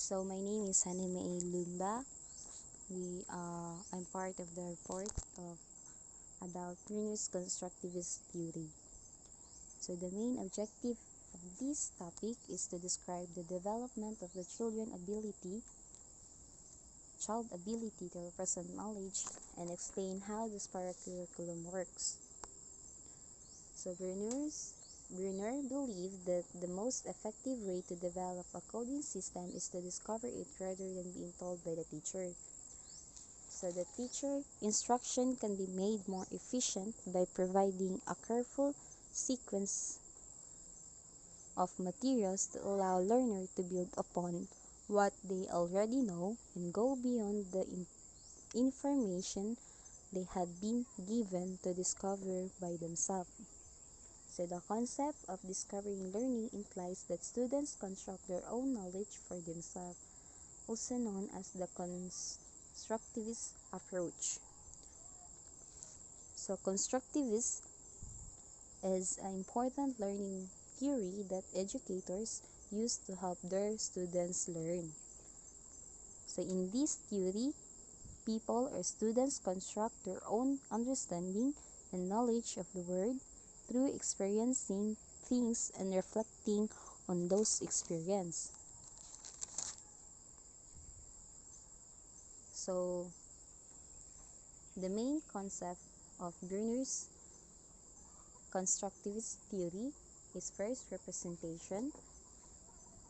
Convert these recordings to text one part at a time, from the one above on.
So my name is Hanime Lumba. I'm part of the report of about Greener's constructivist theory. So the main objective of this topic is to describe the development of the child ability to represent knowledge and explain how the spiral curriculum works. So Brunner believed that the most effective way to develop a coding system is to discover it rather than being told by the teacher. So the teacher instruction can be made more efficient by providing a careful sequence of materials to allow learners to build upon what they already know and go beyond the information they had been given to discover by themselves. So the concept of discovering learning implies that students construct their own knowledge for themselves, also known as the constructivist approach. So constructivist is an important learning theory that educators use to help their students learn. So in this theory, people or students construct their own understanding and knowledge of the world through experiencing things and reflecting on those experiences. So the main concept of Brunner's constructivist theory is first representation.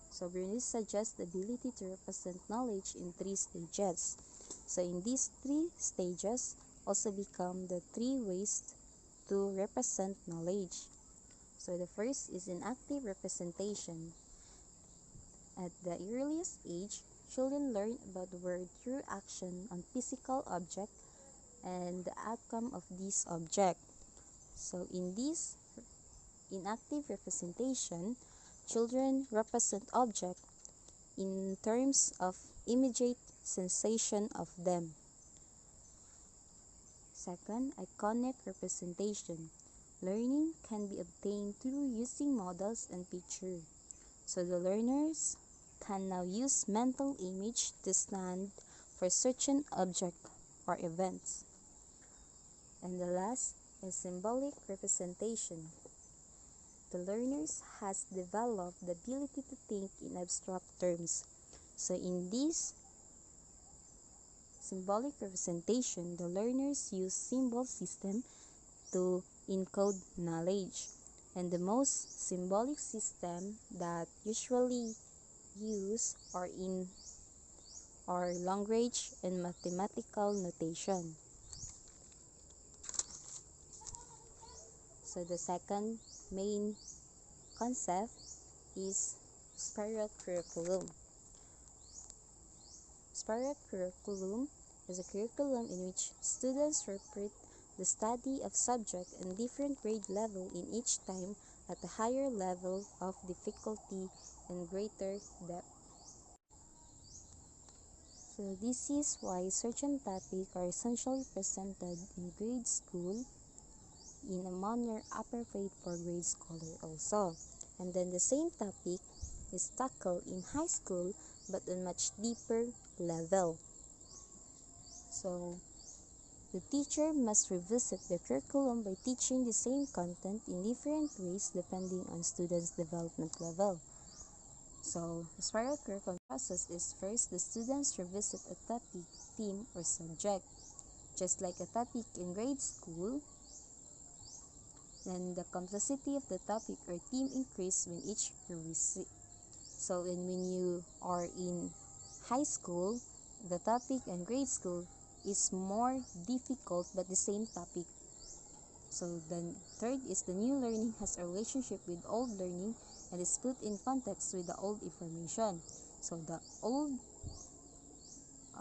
So Brunner suggests the ability to represent knowledge in 3 stages. So in these 3 stages also become the 3 ways to represent knowledge. So the first is in active representation. At the earliest age, children learn about the world through action on physical object and the outcome of this object. So in active representation, children represent objects in terms of immediate sensation of them. Second, iconic representation. Learning can be obtained through using models and pictures. So the learners can now use mental image to stand for certain object or events. And the last is symbolic representation. The learners has developed the ability to think in abstract terms. So in this symbolic representation, the learners use symbol system to encode knowledge. And the most symbolic system that usually used are language and mathematical notation. So the second main concept is spiral curriculum. Spiral curriculum is a curriculum in which students repeat the study of subject in different grade level in each time at a higher level of difficulty and greater depth. So this is why certain topics are essentially presented in grade school in a manner appropriate for grade scholar also. And then the same topic is tackled in high school but on much deeper level. So the teacher must revisit the curriculum by teaching the same content in different ways depending on students' development level. So the spiral curriculum process is first the students revisit a topic, theme, or subject. Just like a topic in grade school, then the complexity of the topic or theme increase when each revisit. So when you are in high school, the topic in grade school is more difficult but the same topic. So then third is the new learning has a relationship with old learning and is put in context with the old information. So the old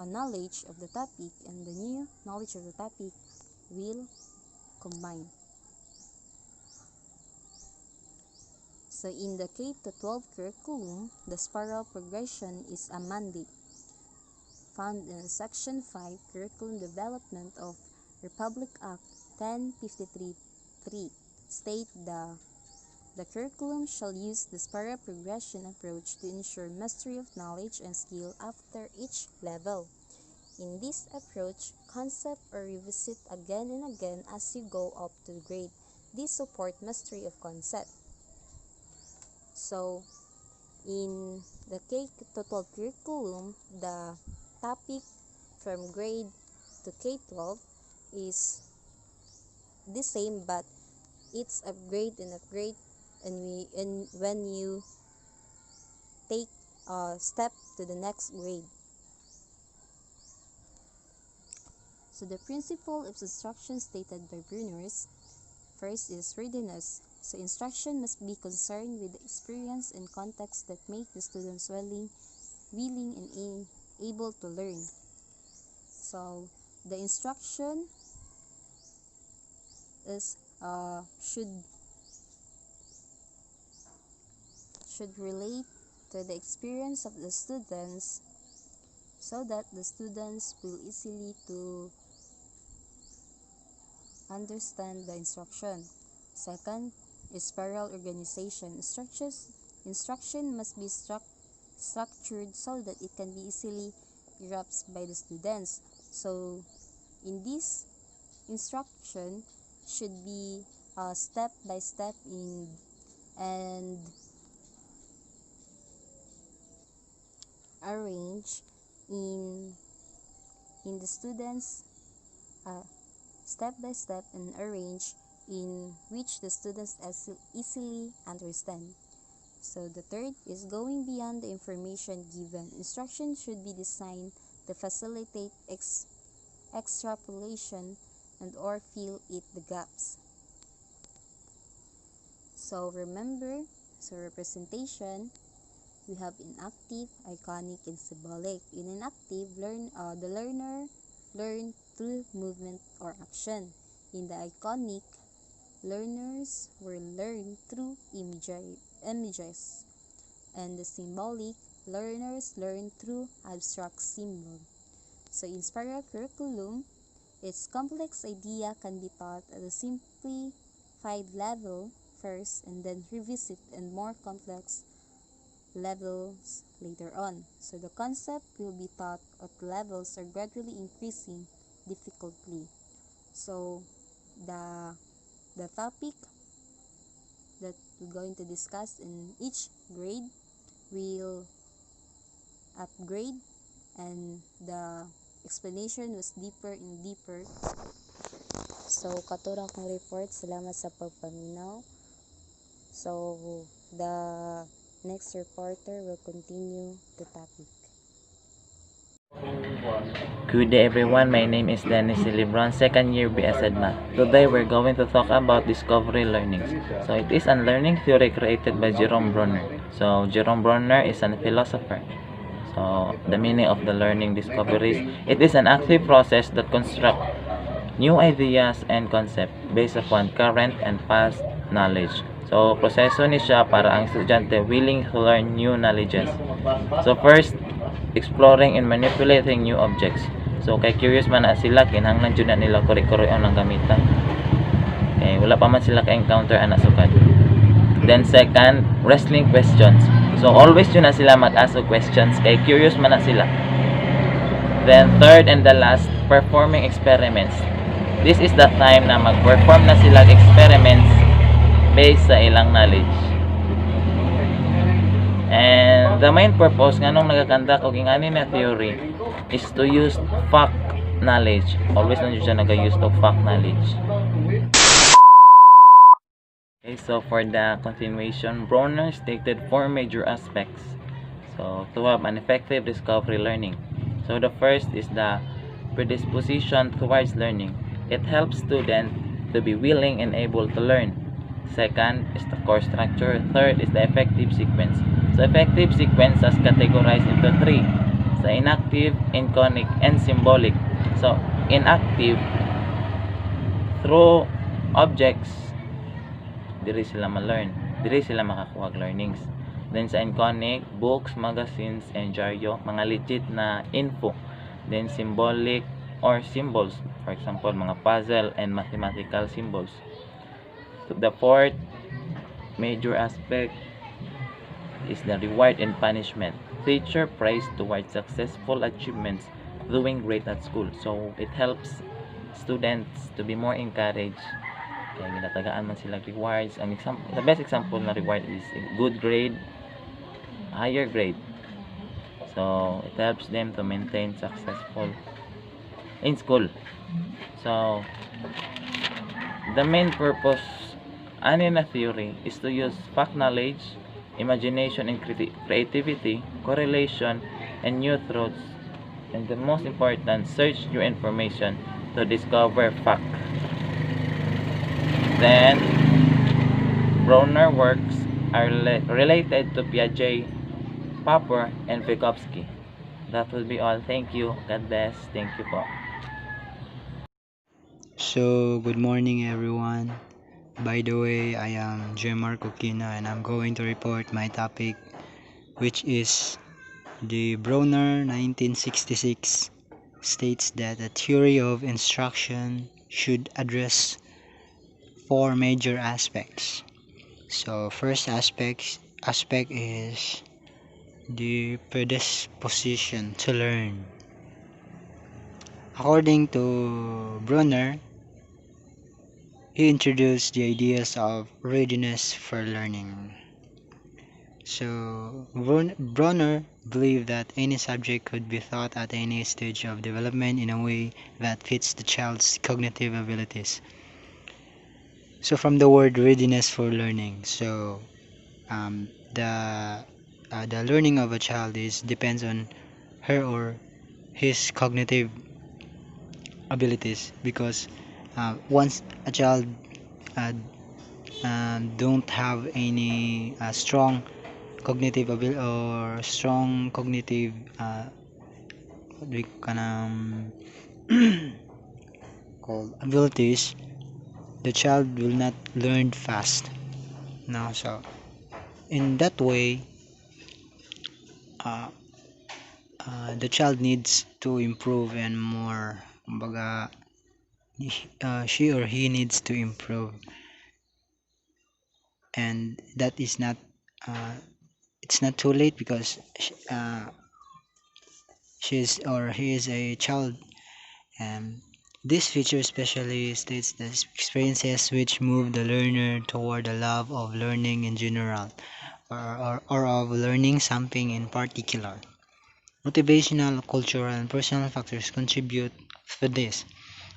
knowledge of the topic and the new knowledge of the topic will combine. So in the K-12 curriculum, the spiral progression is a mandate found in Section 5 Curriculum Development of Republic Act 1053-3 state the The curriculum shall use the spiral progression approach to ensure mastery of knowledge and skill after each level. In this approach, concept are revisit again and again as you go up to grade. This support mastery of concept. So, in the K total curriculum, the topic from grade to K-12 is the same, but it's upgrade and upgrade, and when you take a step to the next grade. So the principle of instruction stated by Bruners, first is readiness. So instruction must be concerned with the experience and context that make the students willing and able to learn. So the instruction is should relate to the experience of the students, so that the students will easily to understand the instruction. Second is spiral organization. Instruction must be structured so that it can be easily grasped by the students. So in this instruction should be step by step and arrange in the students step by step and arrange in which the students easily understand. So the third is going beyond the information given. Instruction should be designed to facilitate extrapolation and or fill it the gaps. So remember, so representation, we have inactive, iconic, and symbolic. In inactive, the learner learn through movement or action. In the iconic, learners will learn through images. And the symbolic, learners learn through abstract symbol. So in spiral curriculum, its complex idea can be taught at a simplified level first and then revisit and more complex levels later on. So the concept will be taught at levels are gradually increasing difficulty. So the topic that we're going to discuss in each grade will upgrade, and the explanation was deeper and deeper. So katura kong report, salamat sa pagpaminaw. So the next reporter will continue the topic. Good day everyone, my name is Dennis Lebron, second year BS Math. Today we're going to talk about discovery learnings. So it is a learning theory created by Jerome Bruner. So Jerome Bruner is a philosopher. So the meaning of the learning discoveries, it is an active process that constructs new ideas and concepts based upon current and past knowledge. So proseso ni siya para ang estudyante willing to learn new knowledges. So first, exploring and manipulating new objects. So kay curious man na sila, kinahanglan jud na nila kore-koreon ang gamitan. Okay, wala pa man sila ka-encounter ana sukad. Then second, wrestling questions. So always yun na sila mag-ask questions kay curious man na sila. Then third and the last, performing experiments. This is the time na mag-perform na sila experiments based sa ilang knowledge. And the main purpose nga nung nagakandak og ingani na theory is to use fact knowledge. Always na siya naga-use of fact knowledge. Okay, so for the continuation, Bruner stated 4 major aspects. So to have an effective discovery learning. So the first is the predisposition towards learning. It helps students to be willing and able to learn. Second is the course structure. Third is the effective sequence. So effective sequence is categorized into 3. So inactive, iconic, and symbolic. So inactive, through objects, diri sila ma-learn. Diri sila makakuha learnings. Then sa iconic, books, magazines, and diaryo, mga legit na info. Then symbolic or symbols, for example, mga puzzle and mathematical symbols. So the fourth major aspect is the reward and punishment. Teacher praise towards successful achievements, doing great at school. So it helps students to be more encouraged. Kaya ginatagaan man sila rewards. The best example na reward is a good grade, higher grade. So it helps them to maintain successful in school. So the main purpose in a theory is to use fact knowledge, imagination and creativity, correlation and new truths, and the most important, search new information to discover fact. Then Bronner works are related to Piaget, Popper, and Vygotsky. That will be all. Thank you. God bless. Thank you po. So, good morning everyone. By the way, I am J. Marco Quina and I'm going to report my topic, which is the Bronner 1966 states that a theory of instruction should address four major aspects. So, first aspect is the predisposition to learn. According to Bronner, he introduced the ideas of readiness for learning. So, Bronner believed that any subject could be taught at any stage of development in a way that fits the child's cognitive abilities. So, from the word readiness for learning, so um, the the learning of a child is depends on her or his cognitive abilities, because once a child uh, don't have any strong cognitive ability or strong cognitive what we can call abilities, the child will not learn fast. No, so in that way, uh, the child needs to improve and more. Kumbaga, she or he needs to improve, and that is not. It's not too late because she's or he is a child. This feature especially states the experiences which move the learner toward a love of learning in general, or of learning something in particular. Motivational, cultural, and personal factors contribute to this.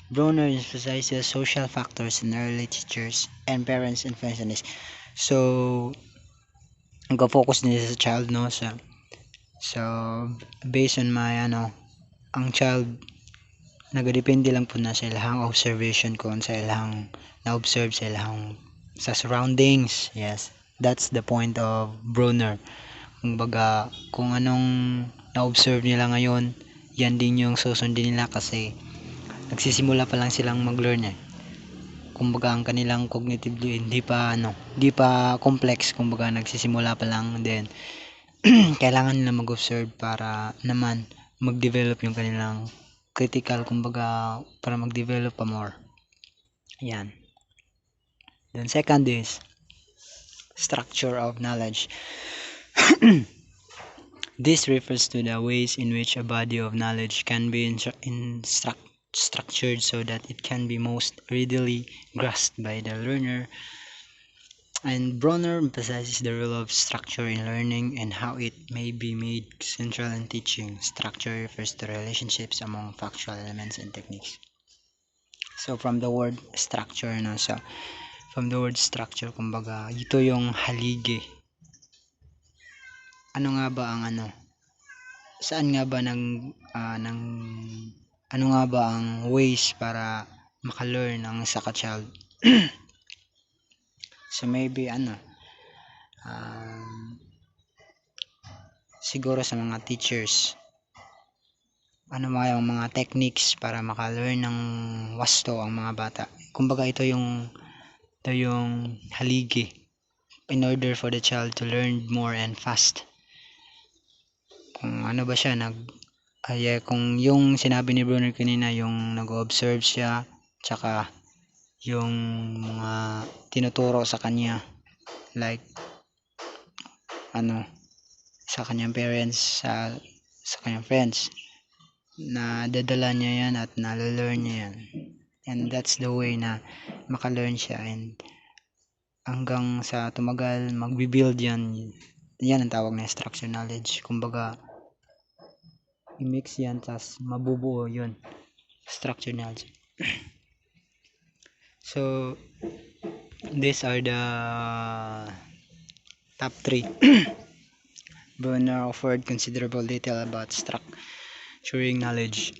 Bronner emphasizes social factors in early teachers and parents' influence on this. So, nag-focus din sa child, no? So, based on my, ang child, nagadepende lang po na sa ilahang observation kung sa ilahang na-observe sa ilahang sa surroundings. Yes, that's the point of Bronner. Kumbaga, kung anong na-observe nila ngayon, yan din yung susundin nila kasi nagsisimula pa lang silang mag-learn eh. Kumbaga, ang kanilang cognitively hindi pa complex, kumbaga nagsisimula pa lang din. Kailangan nila mag-observe para naman mag-develop yung kanilang critical, kumbaga para mag-develop pa more. Yan. Then second is structure of knowledge. This refers to the ways in which a body of knowledge can be structured so that it can be most readily grasped by the learner. And Bronner emphasizes the role of structure in learning and how it may be made central in teaching. Structure refers to relationships among factual elements and techniques. So from the word structure, kumbaga, ito yung haligi. Ano nga ba ang Saan nga ba ano nga ba ang ways para maka-learn ang isa ka child? So maybe siguro sa mga teachers, yung mga techniques para maka-learn ng wasto ang mga bata. Kumbaga ito yung haligi in order for the child to learn more and fast. Kung ano ba siya kung yung sinabi ni Brunner kanina, yung nag-observe siya, tsaka yung mga tinuturo sa kanya, like ano sa kanyang parents, sa kanyang friends, na dadala niya yan at nalalearn niya yan. And that's the way na makalearn siya, and hanggang sa tumagal magbi-build yan. Yan ang tawag na structure knowledge. Kumbaga i-mix yan tas mabubuo yun, structure knowledge. So these are the top 3. Brunner offered considerable detail about structuring knowledge.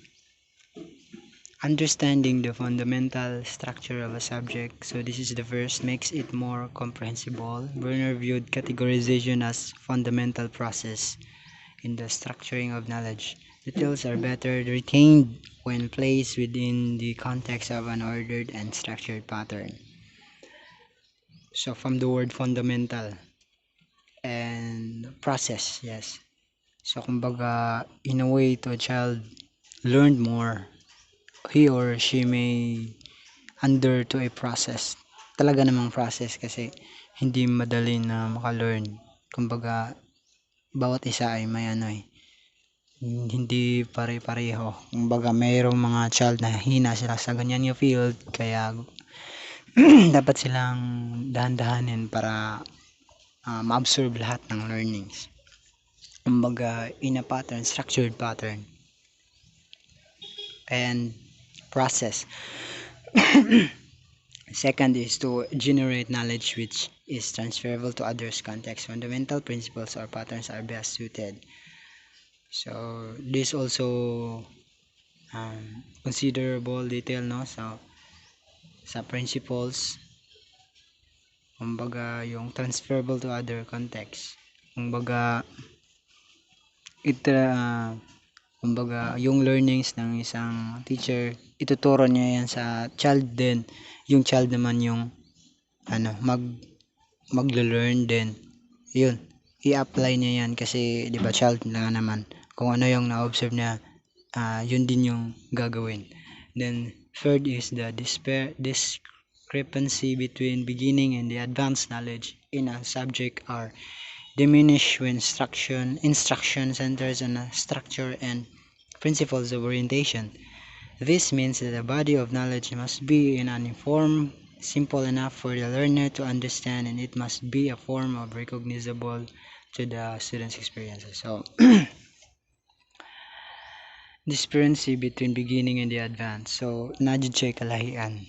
Understanding the fundamental structure of a subject, so this is the first, makes it more comprehensible. Brunner viewed categorization as fundamental process in the structuring of knowledge. Details are better retained when placed within the context of an ordered and structured pattern. So from the word fundamental and process, yes. So kumbaga, in a way to a child learned more, he or she may under to a process. Talaga namang process kasi hindi madali na maka-learn. Kumbaga, bawat isa ay may hindi pare-pareho. Kumbaga, mayroong mga child na hina sila sa ganyan yung field, kaya dapat silang dahan-dahanin para ma-absorb lahat ng learnings. Kumbaga, in a pattern, structured pattern. And process. Second is to generate knowledge which is transferable to others' contexts. Fundamental principles or patterns are best suited. So this also considerable detail, no? So sa principles, kumbaga yung transferable to other contexts. Kumbaga kumbaga yung learnings ng isang teacher, ituturo niya yan sa child, din yung child naman yung maglo-learn din yun, i-apply niya yan kasi 'di ba child na naman, kung ano yung na-observe niya, yun din yung gagawin. Then third is the discrepancy between beginning and the advanced knowledge in a subject are diminished when instruction centers on a structure and principles of orientation. This means that the body of knowledge must be in an informed, simple enough for the learner to understand, and it must be a form of recognizable to the student's experiences. So, discrepancy between beginning and the advanced. So, nadyo siya kalahian.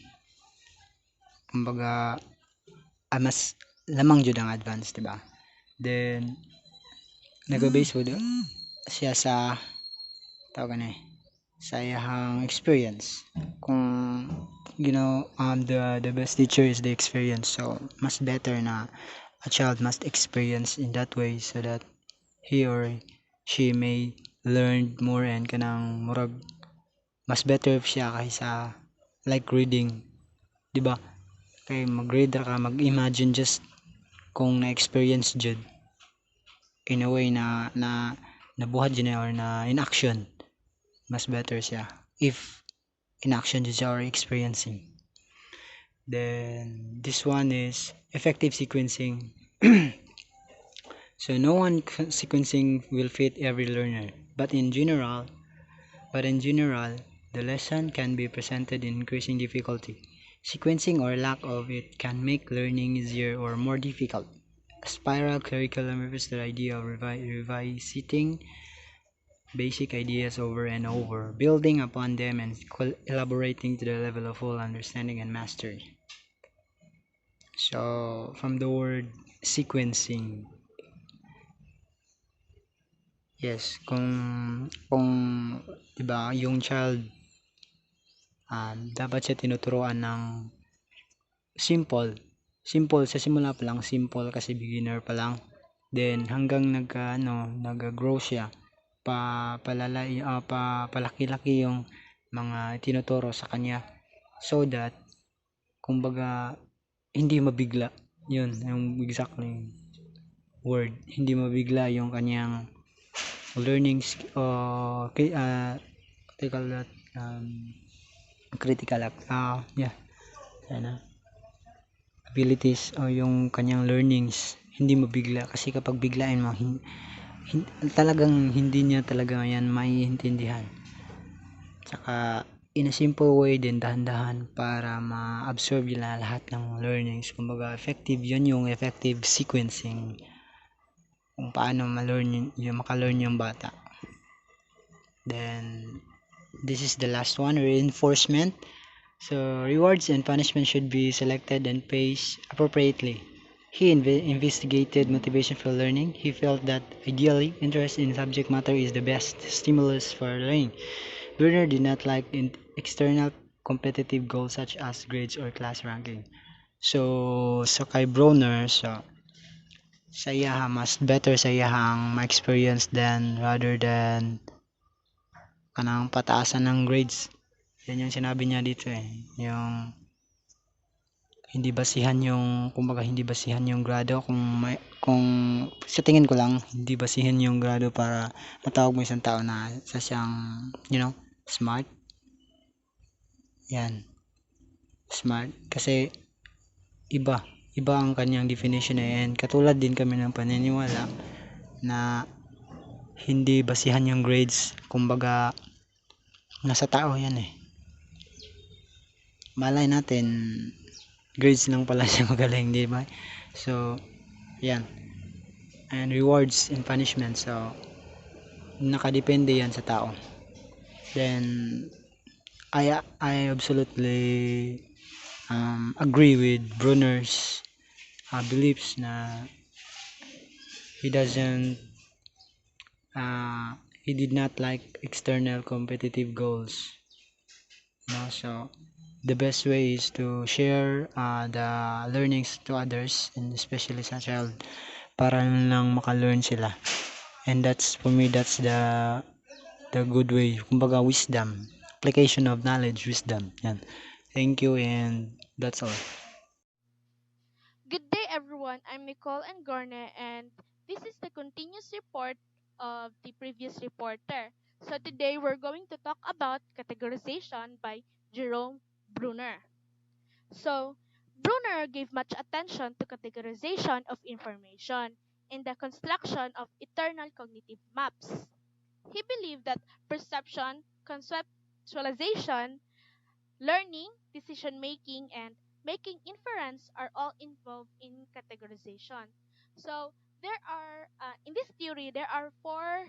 Kumbaga, mas lamang jud ang advanced, diba? Then, nag-base po siya sa sa iyang experience. Kung the best teacher is the experience, so mas better na a child must experience in that way so that he or she may learn more, and kanang murag mas better siya kaysa like reading, di ba? Kay mag-read ka, mag-imagine just kung na-experience jud in a way na nabuhat jud or na in action, mas better siya if in action jud siya or experiencing. Then this one is effective sequencing. So no one sequencing will fit every learner, but in general, the lesson can be presented in increasing difficulty. Sequencing or lack of it can make learning easier or more difficult. A spiral curriculum refers to the idea of revisiting basic ideas over and over, building upon them and elaborating to the level of full understanding and mastery. So, from the word sequencing, yes, kung 'di ba, yung child dapat siya tinuturuan ng simple sa simula pa lang, simple kasi beginner pa lang. Then hanggang nag-grow siya, palaki-laki yung mga tinuturo sa kanya, so that kumbaga hindi mabigla, yun yung exactly word, hindi mabigla yung kanyang learning critical yeah, sana abilities o yung kanyang learnings, hindi mabigla kasi kapag biglain mo talagang hindi niya talaga yan maiintindihan. Tsaka in a simple way din, dahan-dahan para ma-absorb nila lahat ng learnings. Kumbaga effective yun, yung effective sequencing kung paano maka-learn yung bata. Then this is the last one, reinforcement. So rewards and punishment should be selected and paced appropriately. He investigated motivation for learning. He felt that ideally interest in subject matter is the best stimulus for learning. Learner did not like external competitive goals such as grades or class ranking. So kay Broner, so sa iya mas better sa iya ang ma-experience than rather than kanang pataasan ng grades. Yan yung sinabi niya dito eh. Yung hindi basihan yung kumbaga hindi basihan yung grado kung sa tingin ko lang hindi basihan yung grado para matawag mo isang tao na sa siyang smart. Yan, smart kasi iba iba ang kanyang definition and katulad din kami ng paniniwala na hindi basihan yung grades, kumbaga nasa tao yan eh. Malay natin grades lang pala siya magaling, di ba? So yan, and rewards and punishment, so nakadepende yan sa tao. Then I absolutely agree with Brunner's beliefs na he doesn't he did not like external competitive goals, so the best way is to share the learnings to others and especially sa child para lang maka-learn sila, and that's for me that's the good way, kumbaga wisdom, application of knowledge, wisdom yan. Thank you, and that's all. Good day, everyone. I'm Nicole and Gorne, and this is the continuous report of the previous reporter. So today we're going to talk about categorization by Jerome Bruner. So Bruner gave much attention to categorization of information in the construction of eternal cognitive maps. He believed that perception, conceptualization, learning, decision making, and making inference are all involved in categorization. So there are in this theory there are four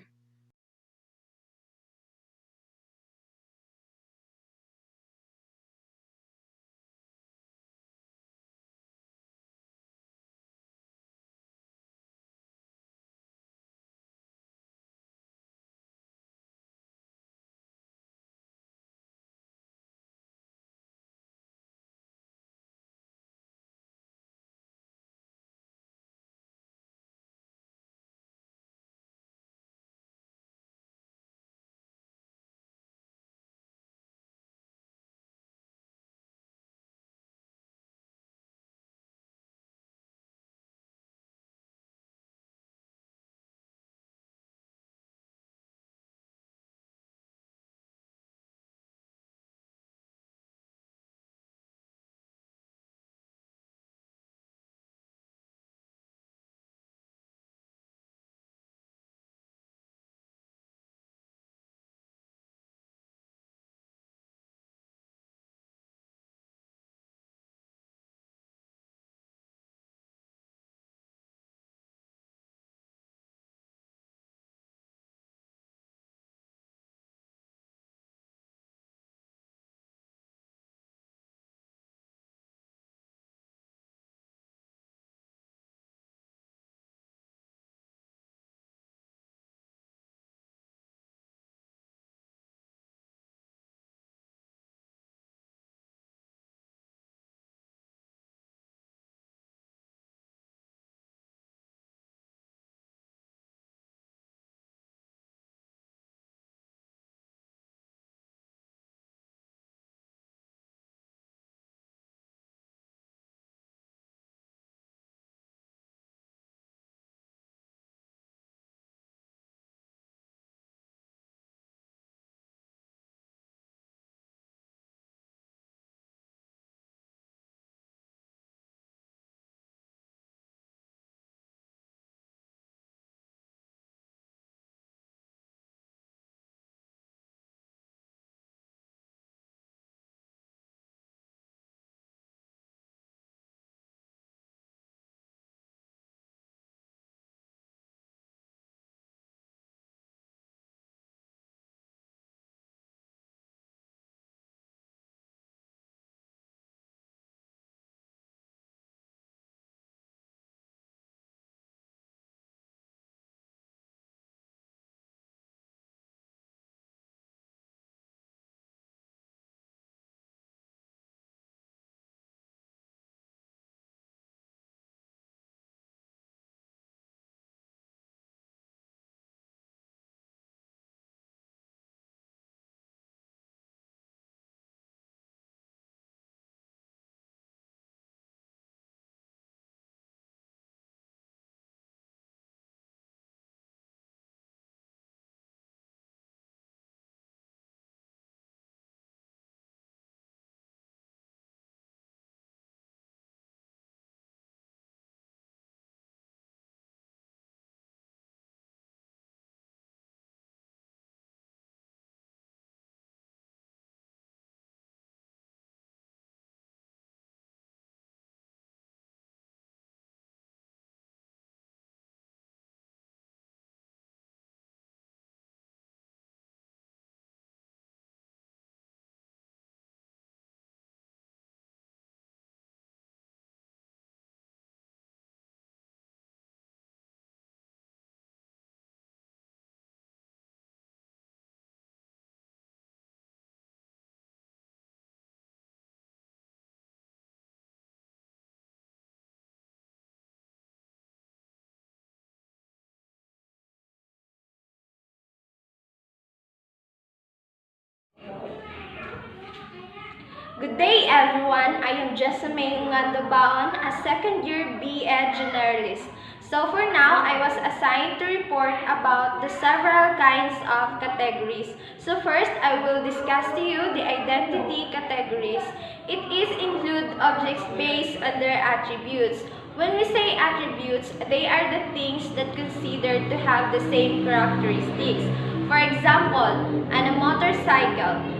Good day everyone, I am Jessamine Ngandabaon, a second year B.Ed generalist. So for now, I was assigned to report about the several kinds of categories. So first, I will discuss to you the identity categories. It is include objects based on their attributes. When we say attributes, they are the things that considered to have the same characteristics. For example, on a motorcycle,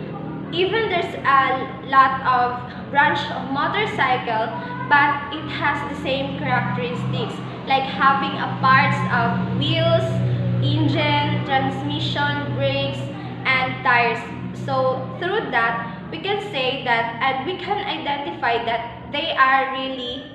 even there's a lot of branch of motorcycle, but it has the same characteristics, like having a parts of wheels, engine, transmission, brakes, and tires. So through that, we can say that and we can identify that they are really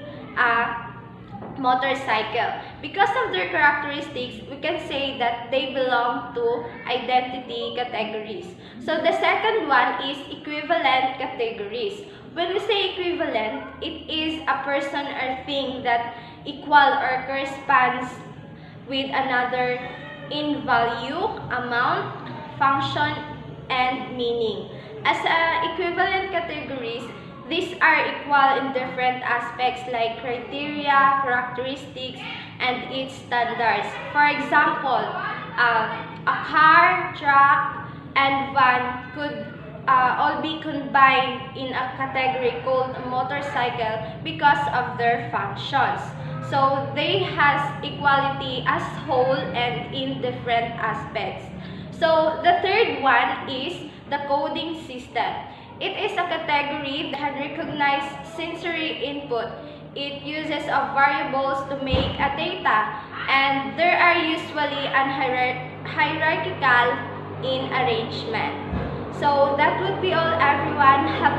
motorcycle. Because of their characteristics, we can say that they belong to identity categories. So the second one is equivalent categories. When we say equivalent, it is a person or thing that equal or corresponds with another in value, amount, function, and meaning. As equivalent categories, these are equal in different aspects like criteria, characteristics, and its standards. For example, a car, truck, and van could all be combined in a category called a motorcycle because of their functions. So they has equality as whole and in different aspects. So the third one is the coding system. It is a category that can recognize sensory input. It uses of variables to make a data, and there are usually hierarchical in arrangement. So that would be all everyone. Have